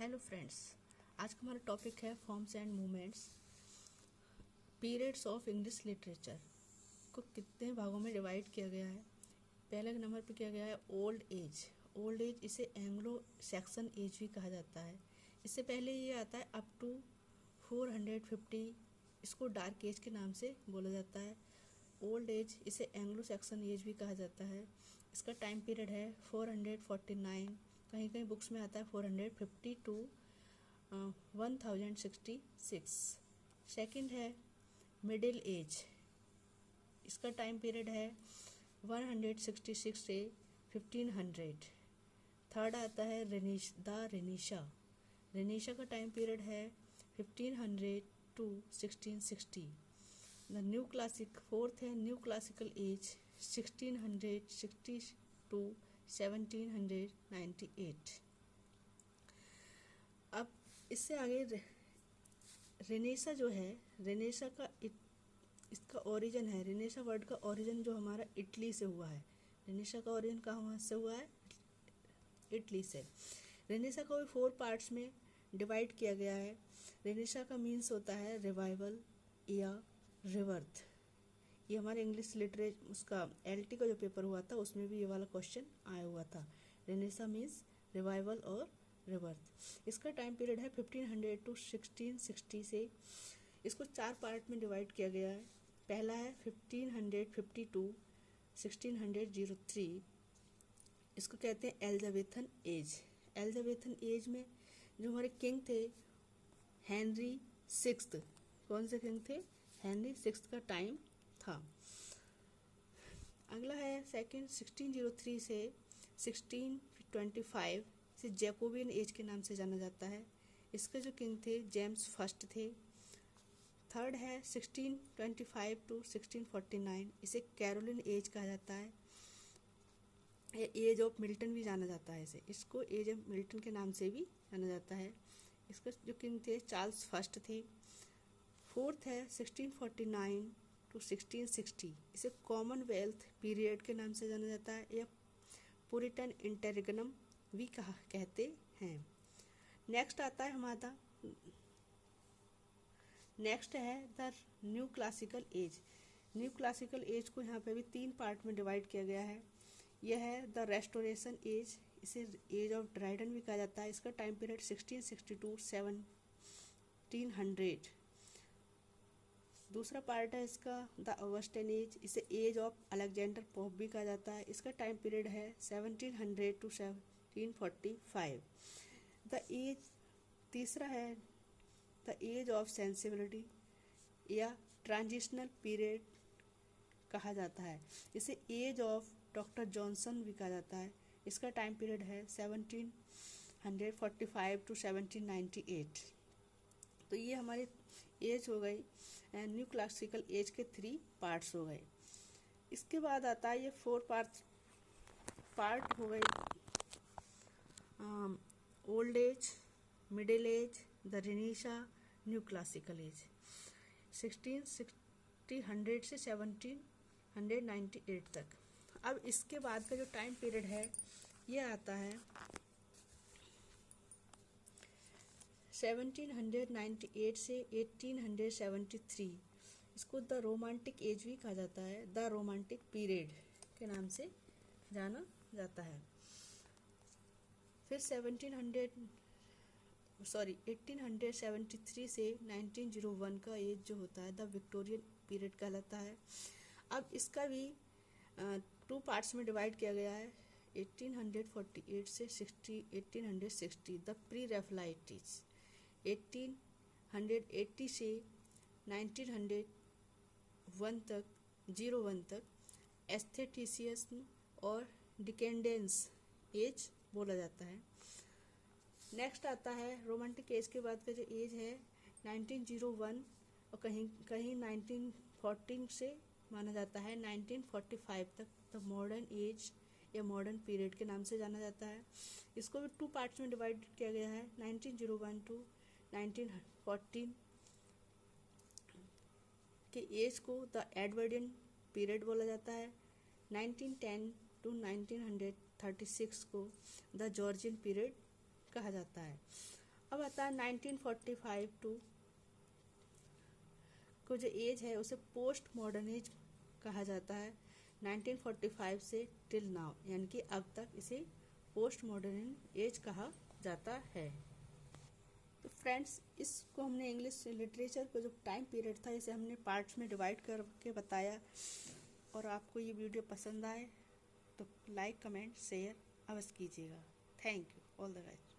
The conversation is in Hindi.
हेलो फ्रेंड्स, आज का हमारा टॉपिक है forms and movements. Periods of English literature को कितने भागों में डिवाइड किया गया है। पहले नंबर पे किया गया है ओल्ड एज। ओल्ड एज इसे एंग्लो सैक्सन एज भी कहा जाता है। इससे पहले ये आता है अप टू 450, इसको डार्क एज के नाम से बोला जाता है। ओल्ड एज इसे एंग्लो सैक्सन एज भी कहा जाता है। इसका टाइम पीरियड है 449, कहीं कहीं बुक्स में आता है 450 टू 1066। सेकंड है मिडिल एज, इसका टाइम पीरियड है 166 से 1500। थर्ड आता है रेनिशा। रेनिशा का टाइम पीरियड है 1500 to 1660। The new classic fourth है न्यू क्लासिकल एज 1660 टू 1798। अब इससे आगे रेनेसा जो है, रेनेसा का इसका ओरिजिन है, रेनेसा वर्ड का ओरिजिन जो हमारा इटली से हुआ है। रेनेसा का ओरिजिन कहाँ से हुआ है? इटली से। रेनेसा को भी 4 पार्ट्स में डिवाइड किया गया है। रेनेसा का मीन्स होता है रिवाइवल या रिवर्थ। ये हमारे इंग्लिश लिटरेचर उसका एलटी का जो पेपर हुआ था उसमें भी ये वाला क्वेश्चन आया हुआ था। रेनेसा मीन्स रिवाइवल और रिवर्थ। इसका टाइम पीरियड है 1500 टू 1660 से। इसको 4 पार्ट में डिवाइड किया गया है। पहला है 1550 टू 1603, इसको कहते हैं एलिजाबेथन एज। एलिजाबेथन एज में जो हमारे किंग थे हेनरी सिक्स्थ, कौन से किंग थे? हेनरी सिक्स्थ का टाइम था। अगला है सेकंड 1603 से 1625 से जैकोबियन एज के नाम से जाना जाता है। इसके जो किंग थे जेम्स फर्स्ट थे। थर्ड है 1625 टू 1649, इसे कैरोलिन एज कहा जाता है। एज ऑफ मिल्टन भी जाना जाता है इसे, इसको एज ऑफ मिल्टन के नाम से भी जाना जाता है। इसके जो किंग थे चार्ल्स फर्स्ट थे। फोर्थ है 1649 टू 1660, इसे कॉमनवेल्थ पीरियड के नाम से जाना जाता है या पुरिटन इंटररिग्नम भी कहते हैं। नेक्स्ट आता है हमारा, नेक्स्ट है the new classical as. New classical as को यहाँ पे भी 3 पार्ट में डिवाइड किया गया है। यह है द रेस्टोरेशन एज, इसे एज ऑफ ड्राइडन भी कहा जाता है। इसका टाइम पीरियड 1660 टू 1700। दूसरा पार्ट है इसका द ऑगस्टिन एज, इसे एज ऑफ अलेक्जेंडर पोप भी कहा जाता है। इसका टाइम पीरियड है 1700 टू 1745। द एज, तीसरा है द एज ऑफ सेंसिबिलिटी या ट्रांजिशनल पीरियड कहा जाता है। इसे एज ऑफ डॉक्टर जॉनसन भी कहा जाता है। इसका टाइम पीरियड है 1745 टू 1798। तो ये हमारे एज हो गई, न्यू क्लासिकल एज के 3 पार्ट्स हो गए। इसके बाद आता है ये 4 पार्ट हो गए old age, middle age, the Renaissance, new classical as. 1600 से 1798 तक। अब इसके बाद का जो टाइम पीरियड है ये आता है 1798 से 1873। इसको द रोमांटिक एज भी कहा जाता है, द रोमांटिक पीरियड के नाम से जाना जाता है। फिर 1873 से 1901 का एज जो होता है द विक्टोरियन पीरियड कहलाता है। अब इसका भी 2 पार्ट्स में डिवाइड किया गया है। 1848 से 1860 द प्री रैफलाइटिस। 1880 से 1901 तक 01 तक एस्थेटिसिज्म और डिकेंडेंस एज बोला जाता है। नेक्स्ट आता है रोमांटिक एज के बाद का जो एज है 1901 और कहीं कहीं 1914 से माना जाता है 1945 तक द मॉडर्न एज या मॉडर्न पीरियड के नाम से जाना जाता है। इसको भी 2 पार्ट्स में डिवाइड किया गया है। 1901 टू 1914 के एज को द एडवर्डियन पीरियड बोला जाता है। 1910 टू 1936 को द जॉर्जियन पीरियड कहा जाता है। अब आता है 1945 टू को जो एज है उसे पोस्ट मॉडर्निज्म कहा जाता है। 1945 से टिल नाउ यानी कि अब तक इसे पोस्ट मॉडर्न एज कहा जाता है। तो फ्रेंड्स, इसको हमने इंग्लिश लिटरेचर को जो टाइम पीरियड था इसे हमने पार्ट्स में डिवाइड करके बताया। और आपको ये वीडियो पसंद आए तो लाइक कमेंट शेयर अवश्य कीजिएगा। Thank you all the guys.